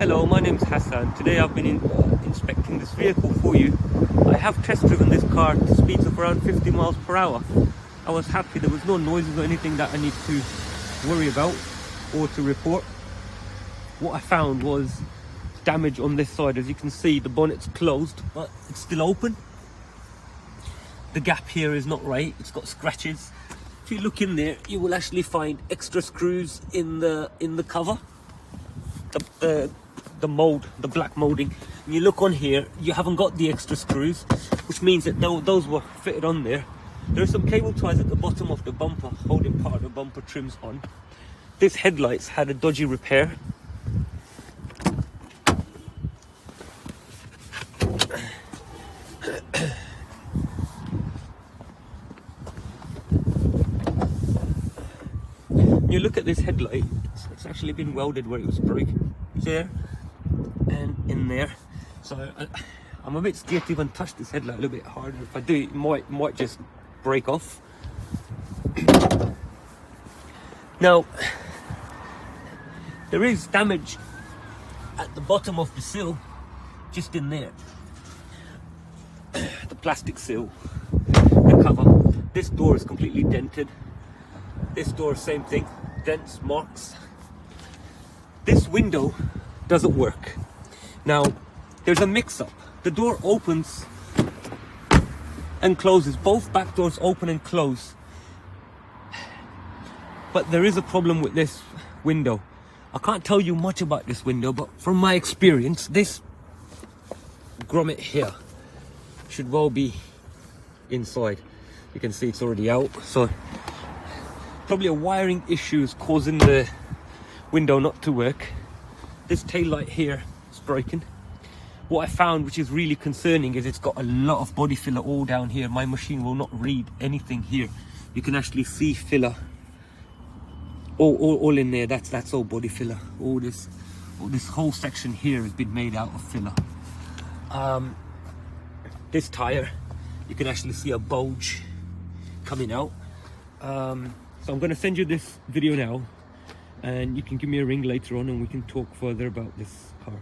Hello, my name's Hassan. Today I've been inspecting this vehicle for you. I have test driven this car to speeds of around 50 miles per hour. I was happy there was no noises or anything that I need to worry about or to report. What I found was damage on this side. As you can see, the bonnet's closed, but it's still open. The gap here is not right, it's got scratches. If you look in there, you will actually find extra screws in the cover. The mold, the black molding. And you look on here, you haven't got the extra screws, which means that those were fitted on there. There are some cable ties at the bottom of the bumper holding part of the bumper trims on. This headlights had a dodgy repair. You look at this headlight, it's actually been welded where it was broken. There and in there. So I'm a bit scared to even touch this headlight a little bit harder. If I do, it might just break off. Now, there is damage at the bottom of the sill, just in there. The plastic sill, the cover. This door is completely dented. This door, same thing, dents, marks. This window doesn't work. Now, there's a mix-up. The door opens and closes. Both back doors open and close. But there is a problem with this window. I can't tell you much about this window, but from my experience, this grommet here should well be inside. You can see it's already out. So probably a wiring issue is causing the window not to work. This tail light here is broken. What I found, which is really concerning, is it's got a lot of body filler all down here. My machine will not read anything here. You can actually see filler all in there. That's all body filler. All this whole section here has been made out of filler. This tire, you can actually see a bulge coming out. So I'm going to send you this video now, and you can give me a ring later on and we can talk further about this car.